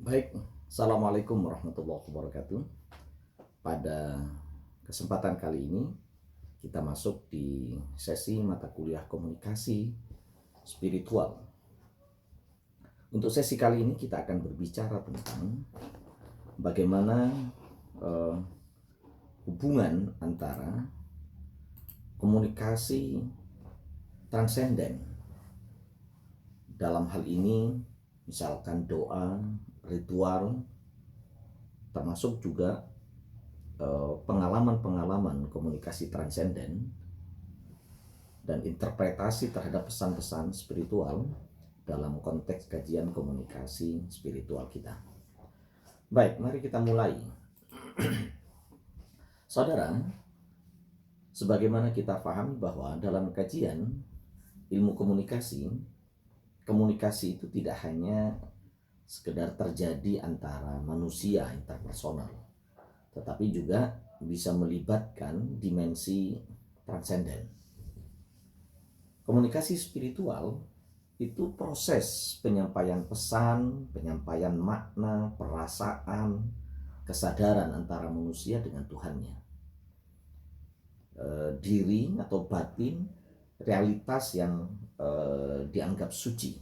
Baik, Assalamualaikum warahmatullahi wabarakatuh. Pada kesempatan kali ini kita masuk di sesi mata kuliah komunikasi spiritual. Untuk sesi kali ini kita akan berbicara tentang bagaimana eh, hubungan antara komunikasi transenden. Dalam hal ini misalkan doa, ritual, termasuk juga pengalaman-pengalaman komunikasi transenden dan interpretasi terhadap pesan-pesan spiritual dalam konteks kajian komunikasi spiritual kita. Baik, mari kita mulai. Saudara, sebagaimana kita pahami bahwa dalam kajian ilmu komunikasi, komunikasi itu tidak hanya sekedar terjadi antara manusia interpersonal, tetapi juga bisa melibatkan dimensi transenden. Komunikasi spiritual itu proses penyampaian pesan, penyampaian makna, perasaan, kesadaran antara manusia dengan Tuhannya. Diri atau batin, realitas yang dianggap suci.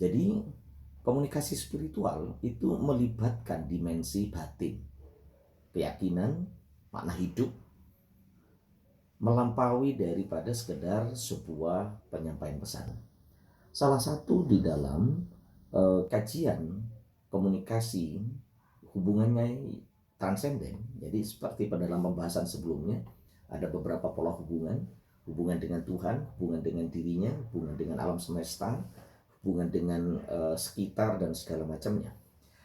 Jadi komunikasi spiritual itu melibatkan dimensi batin, keyakinan, makna hidup, melampaui daripada sekedar sebuah penyampaian pesan. Salah satu di dalam kajian komunikasi hubungannya transenden. Jadi seperti pada dalam pembahasan sebelumnya ada beberapa pola hubungan, hubungan dengan Tuhan, hubungan dengan dirinya, hubungan dengan alam semesta, hubungan dengan sekitar dan segala macamnya.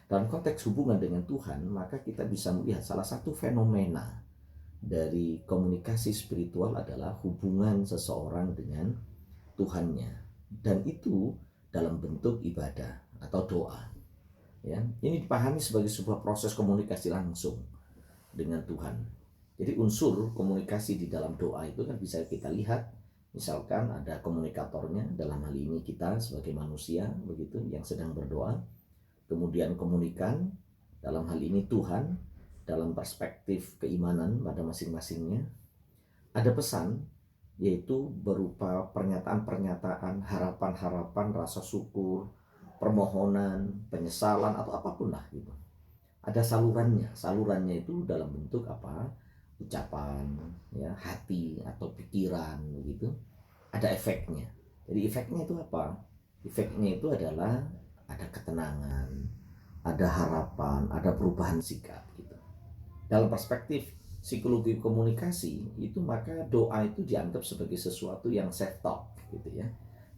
Dalam konteks hubungan dengan Tuhan, maka kita bisa melihat salah satu fenomena dari komunikasi spiritual adalah hubungan seseorang dengan Tuhannya, dan itu dalam bentuk ibadah atau doa. Ya, ini dipahami sebagai sebuah proses komunikasi langsung dengan Tuhan. Jadi unsur komunikasi di dalam doa itu kan bisa kita lihat, misalkan ada komunikatornya, dalam hal ini kita sebagai manusia begitu yang sedang berdoa, kemudian komunikan, dalam hal ini Tuhan, dalam perspektif keimanan pada masing-masingnya. Ada pesan, yaitu berupa pernyataan-pernyataan, harapan-harapan, rasa syukur, permohonan, penyesalan, atau apapun lah gitu. Ada salurannya. Salurannya itu dalam bentuk apa? Ucapan, ya, hati atau pikiran begitu. Ada efeknya. Jadi efeknya itu apa? Efeknya itu adalah ada ketenangan, ada harapan, ada perubahan sikap gitu. Dalam perspektif psikologi komunikasi itu, maka doa itu dianggap sebagai sesuatu yang self talk gitu ya,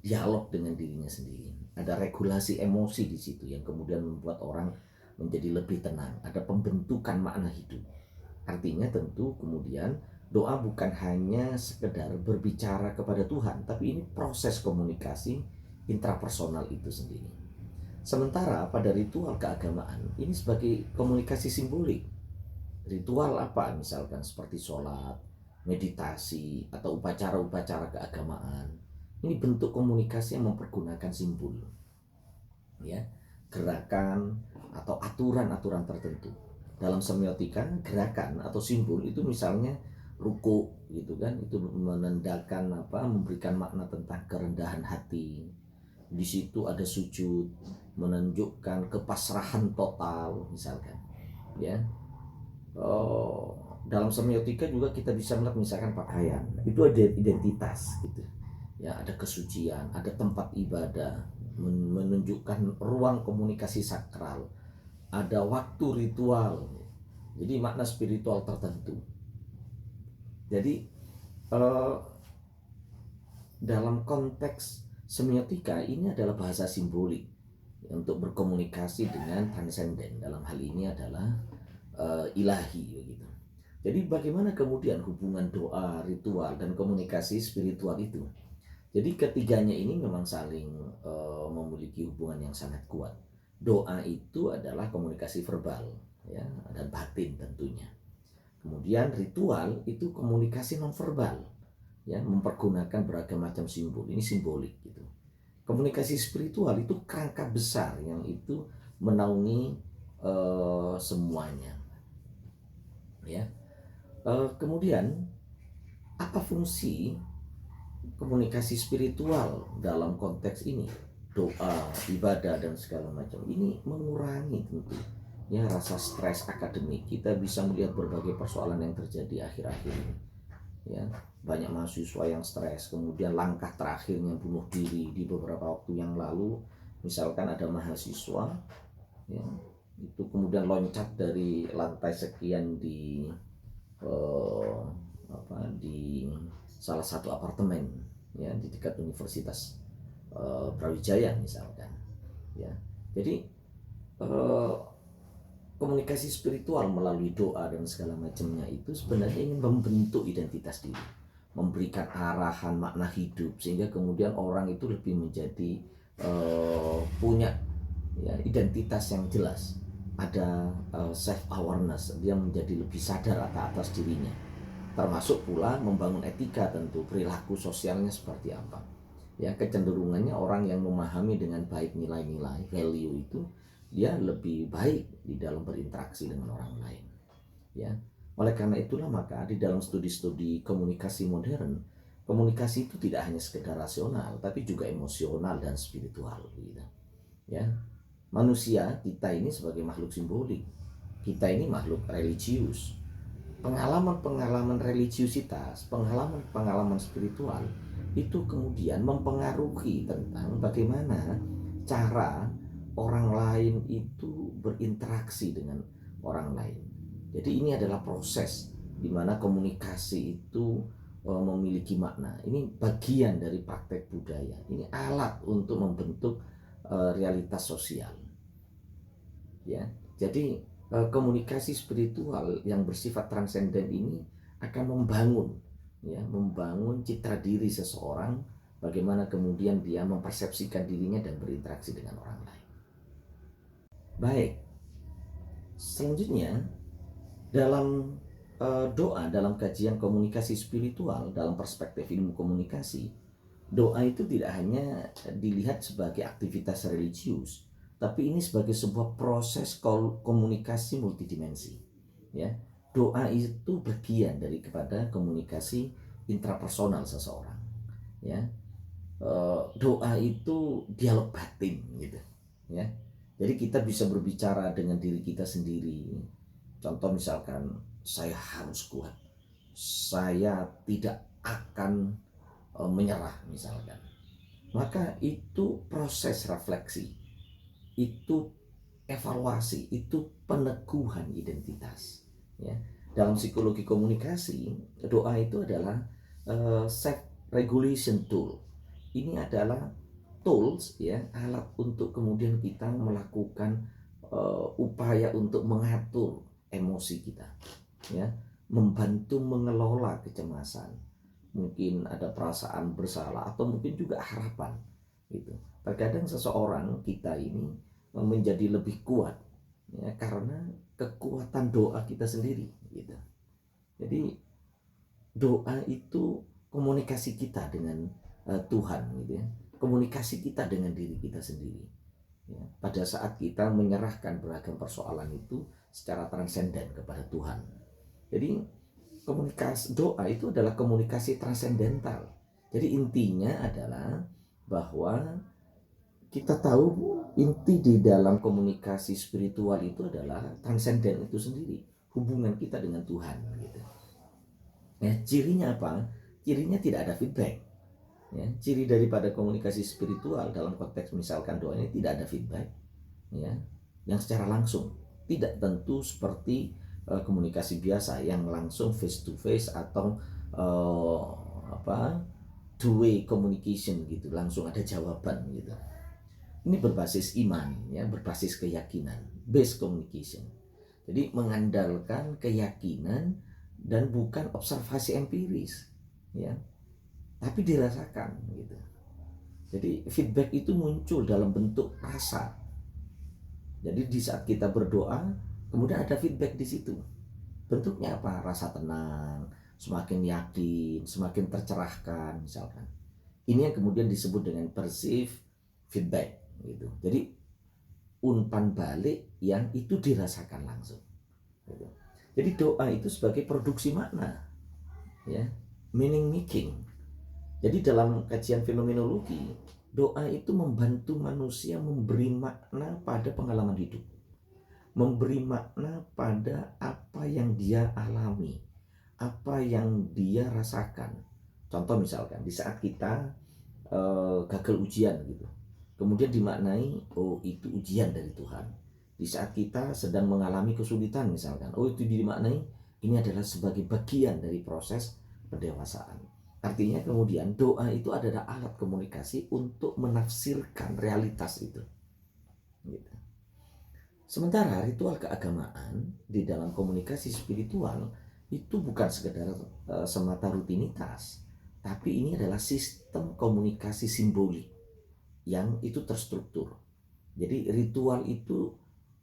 dialog dengan dirinya sendiri. Ada regulasi emosi di situ yang kemudian membuat orang menjadi lebih tenang. Ada pembentukan makna hidup. Artinya tentu kemudian doa bukan hanya sekedar berbicara kepada Tuhan, tapi ini proses komunikasi intrapersonal itu sendiri. Sementara pada ritual keagamaan ini sebagai komunikasi simbolik. Ritual apa misalkan seperti sholat, meditasi, atau upacara-upacara keagamaan. Ini bentuk komunikasi yang mempergunakan simbol, ya, gerakan atau aturan-aturan tertentu. Dalam semiotika, gerakan atau simbol itu misalnya ruku gitu kan, itu menandakan apa, memberikan makna tentang kerendahan hati. Di situ ada sujud, menunjukkan kepasrahan total misalkan, ya. Dalam semiotika juga kita bisa melihat misalkan pakaian itu ada identitas gitu ya, ada kesucian, ada tempat ibadah, menunjukkan ruang komunikasi sakral, ada waktu ritual, jadi makna spiritual tertentu. Jadi dalam konteks semiotika ini adalah bahasa simbolik untuk berkomunikasi dengan transenden, dalam hal ini adalah ilahi begitu. Jadi bagaimana kemudian hubungan doa, ritual, dan komunikasi spiritual itu? Jadi ketiganya ini memang saling memiliki hubungan yang sangat kuat. Doa itu adalah komunikasi verbal, ya, dan batin tentunya. Kemudian ritual itu komunikasi nonverbal, ya, mempergunakan beragam macam simbol. Ini simbolik gitu. Komunikasi spiritual itu kerangka besar yang itu menaungi semuanya. Ya, kemudian apa fungsi komunikasi spiritual dalam konteks ini? Doa, ibadah dan segala macam ini mengurangi tentu ya rasa stres akademik. Kita bisa melihat berbagai persoalan yang terjadi akhir-akhir ini. Ya, banyak mahasiswa yang stres, kemudian langkah terakhirnya bunuh diri di beberapa waktu yang lalu. Misalkan ada mahasiswa ya, itu kemudian loncat dari lantai sekian di di salah satu apartemen ya di dekat Universitas Brawijaya misalkan ya. Jadi komunikasi spiritual melalui doa dan segala macamnya itu sebenarnya ingin membentuk identitas diri, memberikan arahan makna hidup sehingga kemudian orang itu lebih menjadi punya ya, identitas yang jelas, ada self awareness, dia menjadi lebih sadar atas dirinya, termasuk pula membangun etika tentu, perilaku sosialnya seperti apa. Ya, kecenderungannya orang yang memahami dengan baik nilai-nilai value itu dia lebih baik di dalam berinteraksi dengan orang lain. Ya, oleh karena itulah maka di dalam studi-studi komunikasi modern, komunikasi itu tidak hanya sekedar rasional, tapi juga emosional dan spiritual. Gitu. Ya, manusia kita ini sebagai makhluk simbolik, kita ini makhluk religius. Pengalaman-pengalaman religiusitas, pengalaman-pengalaman spiritual itu kemudian mempengaruhi tentang bagaimana cara orang lain itu berinteraksi dengan orang lain. Jadi ini adalah proses di mana komunikasi itu memiliki makna. Ini bagian dari praktek budaya. Ini alat untuk membentuk realitas sosial. Ya, jadi komunikasi spiritual yang bersifat transenden ini akan membangun citra diri seseorang, bagaimana kemudian dia mempersepsikan dirinya dan berinteraksi dengan orang lain. Baik, selanjutnya dalam doa, dalam kajian komunikasi spiritual dalam perspektif ilmu komunikasi, doa itu tidak hanya dilihat sebagai aktivitas religius, tapi ini sebagai sebuah proses komunikasi multidimensi. Ya, doa itu bagian daripada komunikasi intrapersonal seseorang. Ya, doa itu dialog batin, gitu. Ya, jadi kita bisa berbicara dengan diri kita sendiri. Contoh misalkan, saya harus kuat, saya tidak akan menyerah misalkan. Maka itu proses refleksi, itu evaluasi, itu peneguhan identitas. Ya. Dalam psikologi komunikasi, doa itu adalah self regulation tool. Ini adalah tools ya, alat untuk kemudian kita melakukan upaya untuk mengatur emosi kita, ya, membantu mengelola kecemasan. Mungkin ada perasaan bersalah atau mungkin juga harapan gitu. Terkadang seseorang kita ini menjadi lebih kuat ya karena kekuatan doa kita sendiri gitu. Jadi doa itu komunikasi kita dengan Tuhan gitu ya. Komunikasi kita dengan diri kita sendiri. Ya, pada saat kita menyerahkan beragam persoalan itu secara transenden kepada Tuhan. Jadi komunikasi doa itu adalah komunikasi transendental. Jadi intinya adalah bahwa kita tahu inti di dalam komunikasi spiritual itu adalah transenden itu sendiri, hubungan kita dengan Tuhan gitu. Ya, cirinya apa? Cirinya tidak ada feedback. Ya, ciri daripada komunikasi spiritual dalam konteks misalkan doa ini tidak ada feedback, ya, yang secara langsung, tidak tentu seperti komunikasi biasa yang langsung face to face atau two way communication gitu, langsung ada jawaban gitu. Ini berbasis iman, ya, berbasis keyakinan, based communication. Jadi mengandalkan keyakinan dan bukan observasi empiris, ya, tapi dirasakan gitu. Jadi feedback itu muncul dalam bentuk rasa. Jadi di saat kita berdoa, kemudian ada feedback di situ. Bentuknya apa? Rasa tenang, semakin yakin, semakin tercerahkan misalkan. Ini yang kemudian disebut dengan perceived feedback gitu. Jadi umpan balik yang itu dirasakan langsung. Gitu. Jadi doa itu sebagai produksi makna, ya, meaning making. Jadi dalam kajian fenomenologi, doa itu membantu manusia memberi makna pada pengalaman hidup, memberi makna pada apa yang dia alami, apa yang dia rasakan. Contoh misalkan di saat kita gagal ujian gitu, kemudian dimaknai, oh itu ujian dari Tuhan. Di saat kita sedang mengalami kesulitan misalkan, oh itu dimaknai ini adalah sebagai bagian dari proses pendewasaan. Artinya kemudian doa itu adalah alat komunikasi untuk menafsirkan realitas itu. Gitu. Sementara ritual keagamaan di dalam komunikasi spiritual itu bukan sekedar semata rutinitas, tapi ini adalah sistem komunikasi simbolik yang itu terstruktur. Jadi ritual itu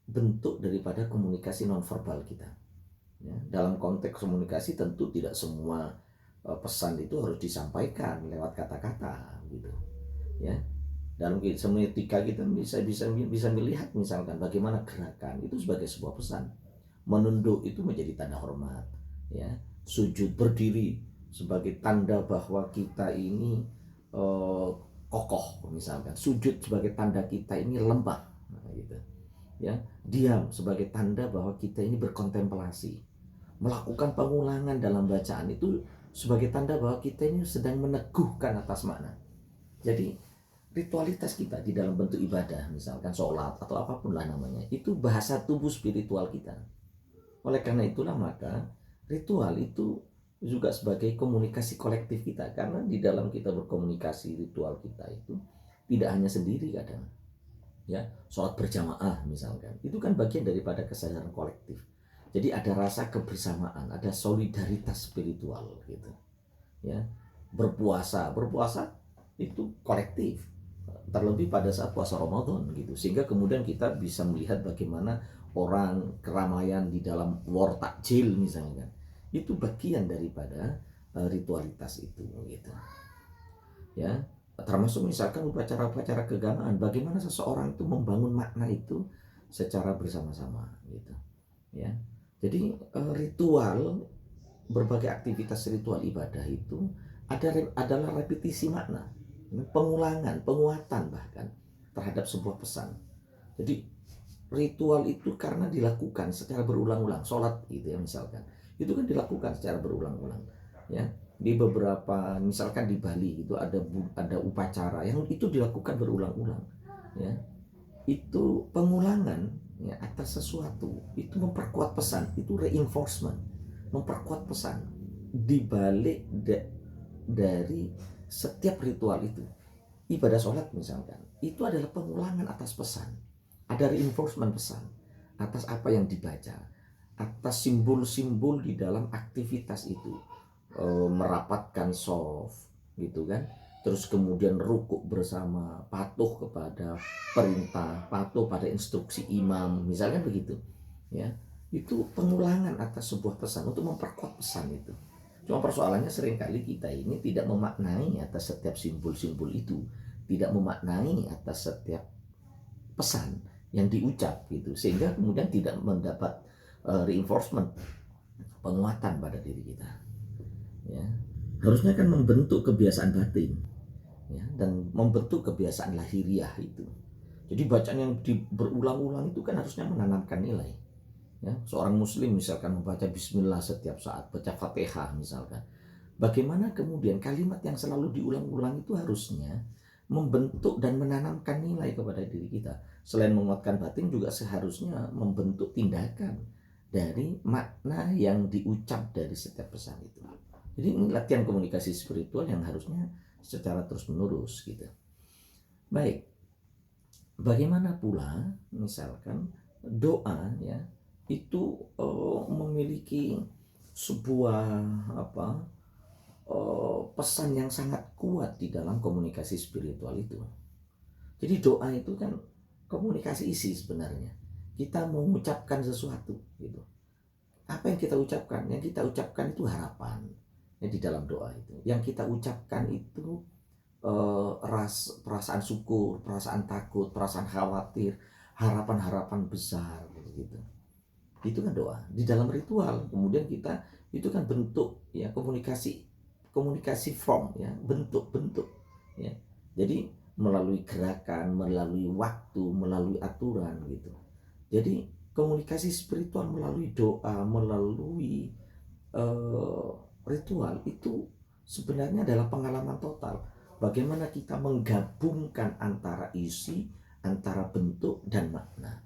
bentuk daripada komunikasi nonverbal kita. Ya, dalam konteks komunikasi tentu tidak semua pesan itu harus disampaikan lewat kata-kata gitu. Ya. Dalam semiotika kita bisa melihat misalkan bagaimana gerakan itu sebagai sebuah pesan. Menunduk itu menjadi tanda hormat, ya. Sujud berdiri sebagai tanda bahwa kita ini kokoh misalkan. Sujud sebagai tanda kita ini lemah, gitu. Ya, diam sebagai tanda bahwa kita ini berkontemplasi. Melakukan pengulangan dalam bacaan itu sebagai tanda bahwa kita ini sedang meneguhkan atas makna. Jadi ritualitas kita di dalam bentuk ibadah, misalkan sholat atau apapun lah namanya, itu bahasa tubuh spiritual kita. Oleh karena itulah maka ritual itu juga sebagai komunikasi kolektif kita, karena di dalam kita berkomunikasi ritual kita itu tidak hanya sendiri kadang. Ya, sholat berjamaah misalkan, itu kan bagian daripada kesadaran kolektif. Jadi ada rasa kebersamaan, ada solidaritas spiritual gitu. Ya, berpuasa itu kolektif, terlebih pada saat puasa Ramadan gitu, sehingga kemudian kita bisa melihat bagaimana orang keramaian di dalam war takjil misalnya, itu bagian daripada ritualitas itu gitu. Ya, termasuk misalkan upacara-upacara keagamaan, bagaimana seseorang itu membangun makna itu secara bersama-sama gitu. Ya, jadi ritual, berbagai aktivitas ritual ibadah itu adalah repetisi makna, pengulangan, penguatan bahkan terhadap sebuah pesan. Jadi ritual itu karena dilakukan secara berulang-ulang, sholat gitu ya misalkan, itu kan dilakukan secara berulang-ulang. Ya, di beberapa misalkan di Bali itu ada upacara yang itu dilakukan berulang-ulang. Ya, itu pengulangan ya atas sesuatu, itu memperkuat pesan, itu reinforcement, memperkuat pesan di balik dari setiap ritual itu. Ibadah sholat misalkan, itu adalah pengulangan atas pesan, ada reinforcement pesan atas apa yang dibaca, atas simbol-simbol di dalam aktivitas itu, merapatkan soft gitu kan, terus kemudian rukuk bersama, patuh kepada perintah, patuh pada instruksi imam misalkan begitu ya. Itu pengulangan atas sebuah pesan untuk memperkuat pesan itu. Cuma persoalannya seringkali kita ini tidak memaknai atas setiap simbol-simbol itu, tidak memaknai atas setiap pesan yang diucap gitu, sehingga kemudian tidak mendapat reinforcement, penguatan pada diri kita. Ya, harusnya kan membentuk kebiasaan batin, ya, dan membentuk kebiasaan lahiriah itu. Jadi bacaan yang berulang-ulang itu kan harusnya menanamkan nilai. Ya, seorang muslim misalkan membaca bismillah setiap saat, baca fatihah misalkan, bagaimana kemudian kalimat yang selalu diulang-ulang itu harusnya membentuk dan menanamkan nilai kepada diri kita. Selain menguatkan batin, juga seharusnya membentuk tindakan dari makna yang diucap dari setiap pesan itu. Jadi ini latihan komunikasi spiritual yang harusnya secara terus menerus gitu. Baik, bagaimana pula misalkan doa ya itu memiliki sebuah pesan yang sangat kuat di dalam komunikasi spiritual itu. Jadi doa itu kan komunikasi isi sebenarnya. Kita mengucapkan sesuatu gitu. Apa yang kita ucapkan? Yang kita ucapkan itu harapan ya, di dalam doa itu. Yang kita ucapkan itu perasaan syukur, perasaan takut, perasaan khawatir, harapan-harapan besar gitu. Itu kan doa. Di dalam ritual kemudian kita itu kan bentuk ya komunikasi form ya, bentuk-bentuk ya. Jadi melalui gerakan, melalui waktu, melalui aturan gitu. Jadi komunikasi spiritual melalui doa, melalui uh, ritual itu sebenarnya adalah pengalaman total. Bagaimana kita menggabungkan antara isi, antara bentuk dan makna.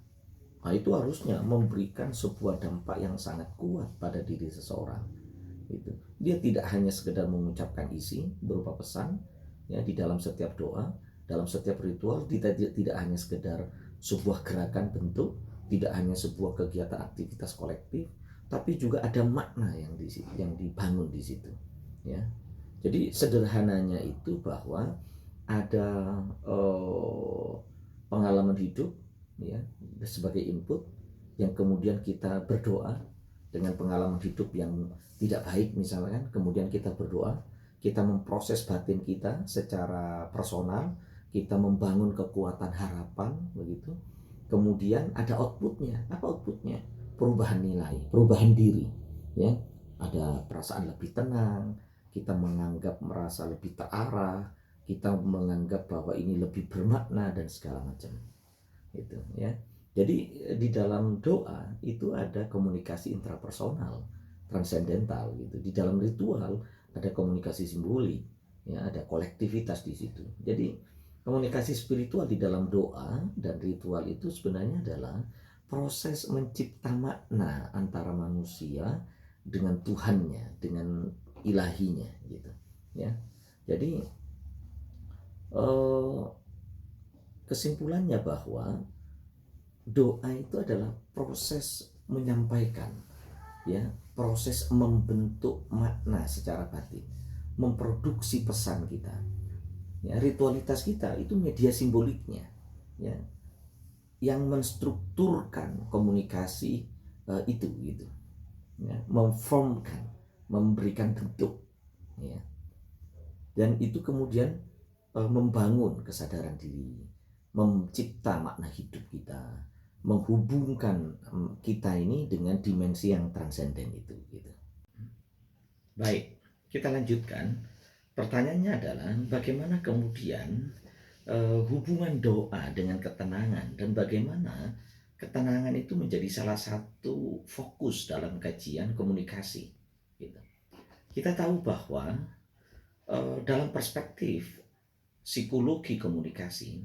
Nah, itu harusnya memberikan sebuah dampak yang sangat kuat pada diri seseorang. Itu. Dia tidak hanya sekedar mengucapkan isi berupa pesan ya di dalam setiap doa, dalam setiap ritual, tidak hanya sekedar sebuah gerakan bentuk, tidak hanya sebuah kegiatan aktivitas kolektif, tapi juga ada makna yang dibangun di situ. Ya. Jadi sederhananya itu bahwa ada pengalaman hidup ya sebagai input yang kemudian kita berdoa dengan pengalaman hidup yang tidak baik misalkan, kemudian kita berdoa, kita memproses batin kita secara personal, kita membangun kekuatan harapan begitu. Kemudian ada outputnya. Apa outputnya? Perubahan nilai, perubahan diri ya. Ada perasaan lebih tenang, kita merasa lebih terarah, kita menganggap bahwa ini lebih bermakna dan segala macam gitu ya. Jadi di dalam doa itu ada komunikasi intrapersonal, transendental gitu. Di dalam ritual ada komunikasi simbolik, ya ada kolektivitas di situ. Jadi komunikasi spiritual di dalam doa dan ritual itu sebenarnya adalah proses mencipta makna antara manusia dengan Tuhannya, dengan ilahinya gitu ya. Jadi kesimpulannya bahwa doa itu adalah proses menyampaikan ya, proses membentuk makna secara batin, memproduksi pesan kita ya. Ritualitas kita itu media simboliknya ya, yang menstrukturkan komunikasi itu gitu ya, memformkan, memberikan bentuk ya, dan itu kemudian membangun kesadaran diri, mencipta makna hidup kita, menghubungkan kita ini dengan dimensi yang transenden itu gitu. Baik, kita lanjutkan. Pertanyaannya adalah bagaimana kemudian hubungan doa dengan ketenangan, dan bagaimana ketenangan itu menjadi salah satu fokus dalam kajian komunikasi gitu. Kita tahu bahwa dalam perspektif psikologi komunikasi,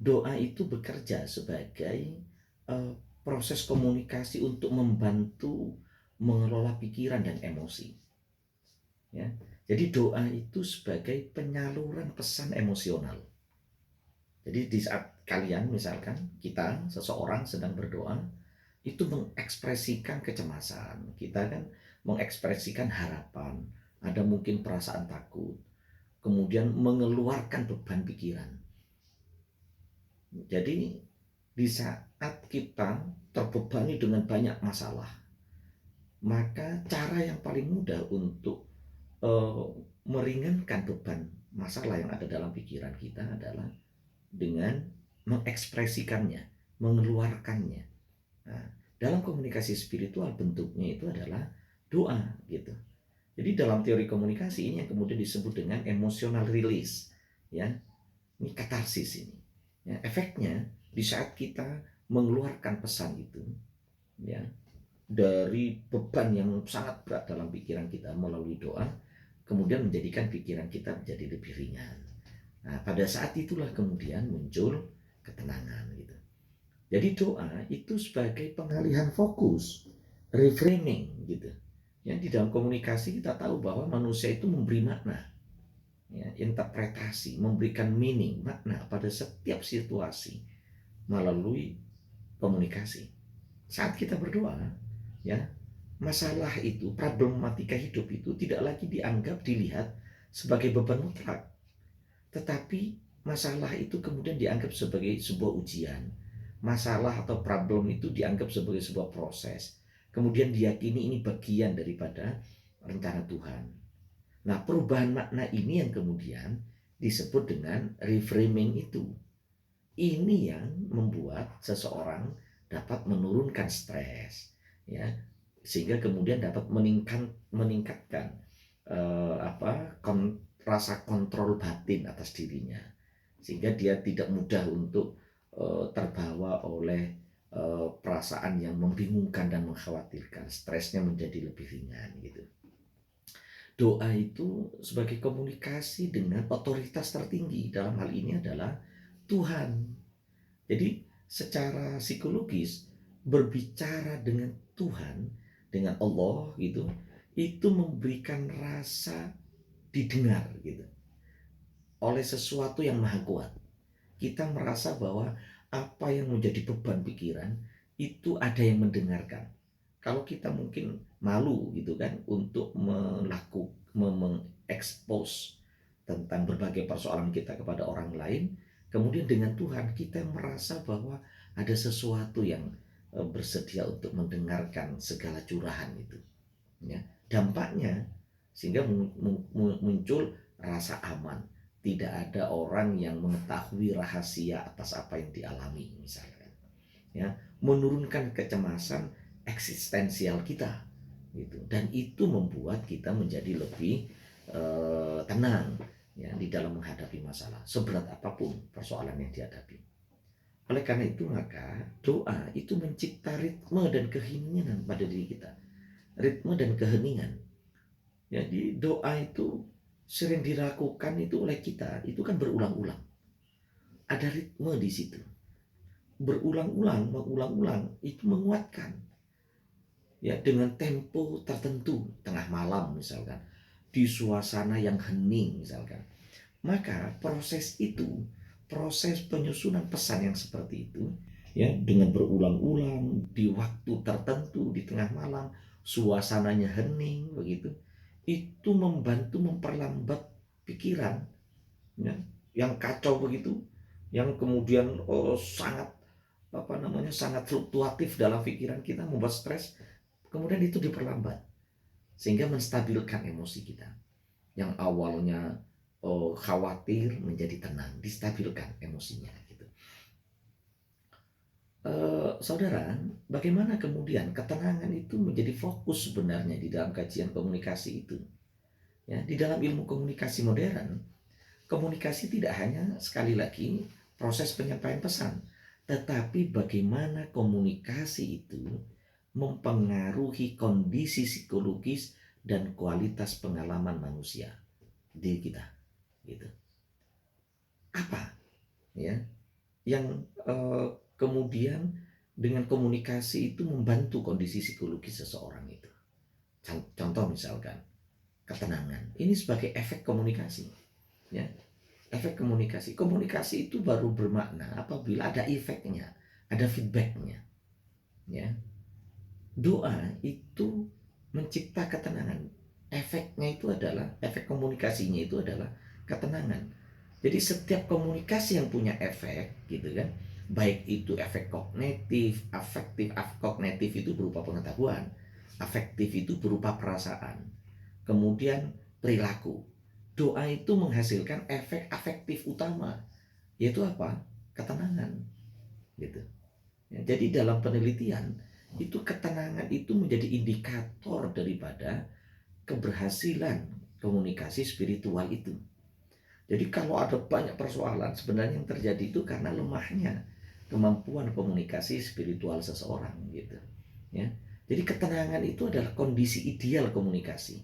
doa itu bekerja sebagai proses komunikasi untuk membantu mengelola pikiran dan emosi. Ya. Jadi doa itu sebagai penyaluran pesan emosional. Jadi di saat kalian misalkan seseorang sedang berdoa, itu mengekspresikan kecemasan, kita kan mengekspresikan harapan, ada mungkin perasaan takut, kemudian mengeluarkan beban pikiran. Jadi di saat kita terbebani dengan banyak masalah, maka cara yang paling mudah untuk meringankan beban masalah yang ada dalam pikiran kita adalah dengan mengekspresikannya, mengeluarkannya. Nah, dalam komunikasi spiritual bentuknya itu adalah doa gitu. Jadi dalam teori komunikasi ini yang kemudian disebut dengan emotional release ya. Ini katarsis ini. Ya, efeknya di saat kita mengeluarkan pesan itu ya, dari beban yang sangat berat dalam pikiran kita melalui doa, kemudian menjadikan pikiran kita menjadi lebih ringan. Nah, pada saat itulah kemudian muncul ketenangan gitu. Jadi doa itu sebagai pengalihan fokus, reframing gitu. Ya, di dalam komunikasi kita tahu bahwa manusia itu memberi makna, ya, interpretasi, memberikan meaning, makna pada setiap situasi melalui komunikasi. Saat kita berdoa, ya, masalah itu, problematika hidup itu tidak lagi dilihat sebagai beban mutlak, tetapi masalah itu kemudian dianggap sebagai sebuah ujian. Masalah atau problem itu dianggap sebagai sebuah proses. Kemudian diyakini ini bagian daripada rencana Tuhan. Nah, perubahan makna ini yang kemudian disebut dengan reframing itu. ini yang membuat seseorang dapat menurunkan stres, ya, sehingga kemudian dapat meningkatkan rasa kontrol batin atas dirinya, sehingga dia tidak mudah untuk terbawa oleh perasaan yang membingungkan dan mengkhawatirkan. Stresnya menjadi lebih ringan gitu. Doa itu sebagai komunikasi dengan otoritas tertinggi, dalam hal ini adalah Tuhan. Jadi secara psikologis berbicara dengan Tuhan, dengan Allah gitu, itu memberikan rasa didengar gitu oleh sesuatu yang maha kuat. Kita merasa bahwa apa yang menjadi beban pikiran itu ada yang mendengarkan. Kalau kita mungkin malu gitu kan untuk mengekspos tentang berbagai persoalan kita kepada orang lain, kemudian dengan Tuhan kita merasa bahwa ada sesuatu yang bersedia untuk mendengarkan segala curahan itu, ya. Dampaknya sehingga muncul rasa aman, tidak ada orang yang mengetahui rahasia atas apa yang dialami misalnya, ya, menurunkan kecemasan eksistensial kita gitu, dan itu membuat kita menjadi lebih tenang, ya, di dalam menghadapi masalah seberat apapun persoalan yang dihadapi. Oleh karena itu maka doa itu mencipta ritme dan keheningan pada diri kita, ritme dan keheningan. Jadi doa itu sering dilakukan itu oleh kita, itu kan berulang-ulang, ada ritme di situ, berulang-ulang, mengulang-ulang, itu menguatkan, ya, dengan tempo tertentu, tengah malam misalkan, di suasana yang hening misalkan. Maka proses itu, proses penyusunan pesan yang seperti itu, ya, dengan berulang-ulang di waktu tertentu di tengah malam, suasananya hening begitu, itu membantu memperlambat pikiran, ya, yang kacau begitu, yang kemudian sangat fluktuatif dalam pikiran kita, membuat stres, kemudian itu diperlambat sehingga menstabilkan emosi kita yang awalnya khawatir menjadi tenang, distabilkan emosinya gitu. Saudara, bagaimana kemudian ketenangan itu menjadi fokus sebenarnya di dalam kajian komunikasi itu, ya. Di dalam ilmu komunikasi modern, komunikasi tidak hanya sekali lagi proses penyampaian pesan, tetapi bagaimana komunikasi itu mempengaruhi kondisi psikologis dan kualitas pengalaman manusia, diri kita gitu. Apa, ya, yang kemudian dengan komunikasi itu membantu kondisi psikologis seseorang itu? Contoh misalkan ketenangan, ini sebagai efek komunikasi, ya. Efek komunikasi, komunikasi itu baru bermakna apabila ada efeknya, ada feedbacknya, ya. Doa itu mencipta ketenangan, efeknya itu adalah, efek komunikasinya itu adalah ketenangan. Jadi setiap komunikasi yang punya efek gitu kan, baik itu efek kognitif, afektif. Kognitif itu berupa pengetahuan, afektif itu berupa perasaan, kemudian perilaku. Doa itu menghasilkan efek afektif utama, yaitu apa? Ketenangan gitu, ya. Jadi dalam penelitian itu ketenangan itu menjadi indikator daripada keberhasilan komunikasi spiritual itu. Jadi kalau ada banyak persoalan, sebenarnya yang terjadi itu karena lemahnya kemampuan komunikasi spiritual seseorang gitu, ya. Jadi ketenangan itu adalah kondisi ideal komunikasi.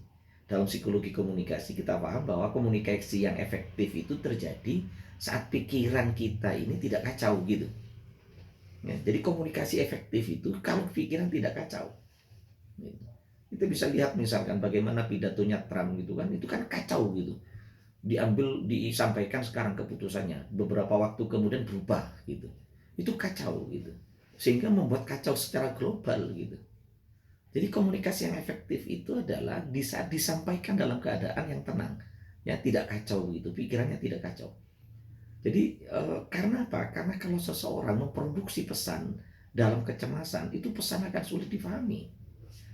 Dalam psikologi komunikasi kita paham bahwa komunikasi yang efektif itu terjadi saat pikiran kita ini tidak kacau gitu, ya. Jadi komunikasi efektif itu kalau pikiran tidak kacau gitu. Kita bisa lihat misalkan bagaimana pidatonya Trump gitu kan, itu kan kacau gitu, diambil, disampaikan sekarang keputusannya, beberapa waktu kemudian berubah gitu, itu kacau gitu, sehingga membuat kacau secara global gitu. Jadi komunikasi yang efektif itu adalah di saat disampaikan dalam keadaan yang tenang, ya, tidak kacau gitu, pikirannya tidak kacau. Jadi karena apa? Karena kalau seseorang memproduksi pesan dalam kecemasan, itu pesan akan sulit dipahami.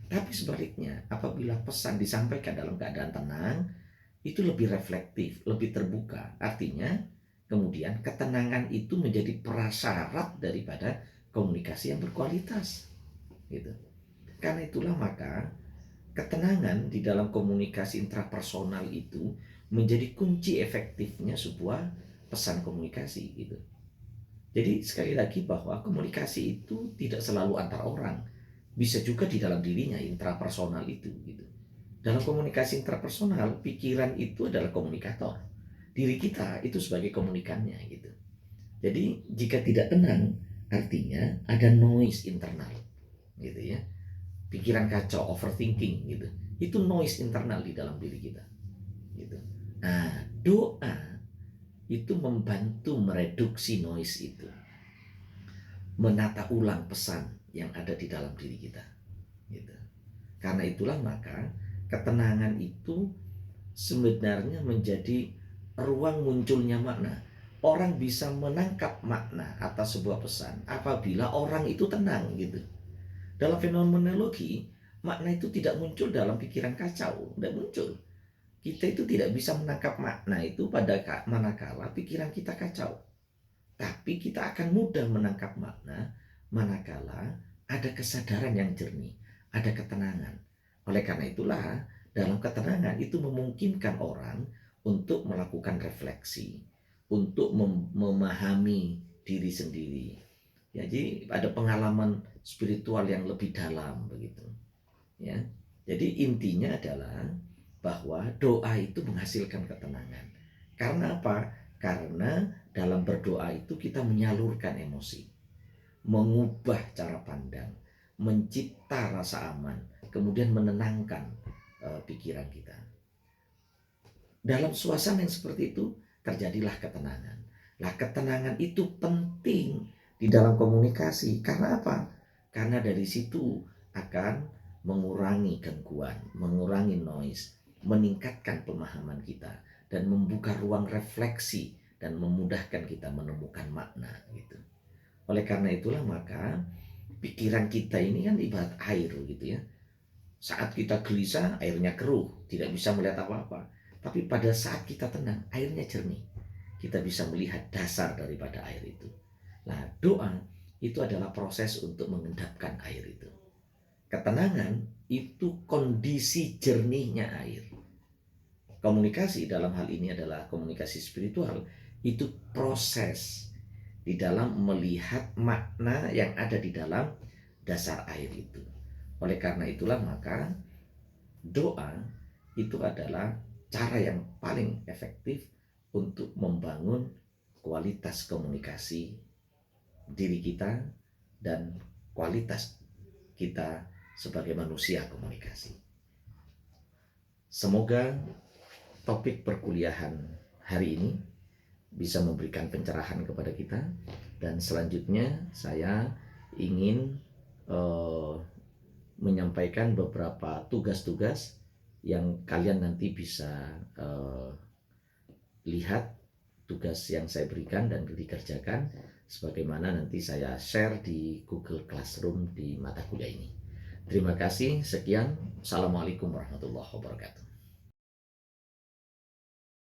Tapi sebaliknya, apabila pesan disampaikan dalam keadaan tenang, itu lebih reflektif, lebih terbuka. Artinya kemudian ketenangan itu menjadi prasyarat daripada komunikasi yang berkualitas. Gitu. Karena itulah maka ketenangan di dalam komunikasi intrapersonal itu menjadi kunci efektifnya sebuah pesan komunikasi gitu. Jadi sekali lagi bahwa komunikasi itu tidak selalu antar orang, bisa juga di dalam dirinya intrapersonal itu gitu. Dalam komunikasi intrapersonal, pikiran itu adalah komunikator. Diri kita itu sebagai komunikannya gitu. Jadi jika tidak tenang, artinya ada noise internal gitu ya. Pikiran kacau, overthinking gitu. Itu noise internal di dalam diri kita. Gitu. Nah, doa itu membantu mereduksi noise itu. Menata ulang pesan yang ada di dalam diri kita. Gitu. Karena itulah maka ketenangan itu sebenarnya menjadi ruang munculnya makna. Orang bisa menangkap makna atas sebuah pesan apabila orang itu tenang gitu. Dalam fenomenologi, makna itu tidak muncul dalam pikiran kacau, tidak muncul. Kita itu tidak bisa menangkap makna itu pada manakala pikiran kita kacau. Tapi kita akan mudah menangkap makna manakala ada kesadaran yang jernih, ada ketenangan. Oleh karena itulah, dalam ketenangan itu memungkinkan orang untuk melakukan refleksi, untuk memahami diri sendiri. Jadi ada pengalaman spiritual yang lebih dalam begitu. Ya. Jadi intinya adalah bahwa doa itu menghasilkan ketenangan. Karena apa? Karena dalam berdoa itu kita menyalurkan emosi, mengubah cara pandang, mencipta rasa aman, kemudian menenangkan pikiran kita. Dalam suasana yang seperti itu terjadilah ketenangan. Nah, ketenangan itu penting di dalam komunikasi. Karena apa? Karena dari situ akan mengurangi gangguan, mengurangi noise, meningkatkan pemahaman kita, dan membuka ruang refleksi dan memudahkan kita menemukan makna gitu. Oleh karena itulah maka pikiran kita ini kan ibarat air gitu ya. Saat kita gelisah, airnya keruh, tidak bisa melihat apa-apa. Tapi pada saat kita tenang, airnya jernih. Kita bisa melihat dasar daripada air itu. Nah, doa itu adalah proses untuk mengendapkan air itu. Ketenangan itu kondisi jernihnya air. Komunikasi dalam hal ini adalah komunikasi spiritual, itu proses di dalam melihat makna yang ada di dalam dasar air itu. Oleh karena itulah maka doa itu adalah cara yang paling efektif untuk membangun kualitas komunikasi diri kita dan kualitas kita sebagai manusia komunikasi. Semoga topik perkuliahan hari ini bisa memberikan pencerahan kepada kita, dan selanjutnya saya ingin menyampaikan beberapa tugas-tugas yang kalian nanti bisa lihat tugas yang saya berikan dan dikerjakan sebagaimana nanti saya share di Google Classroom di mata kuliah ini. Terima kasih, sekian. Assalamualaikum warahmatullahi wabarakatuh.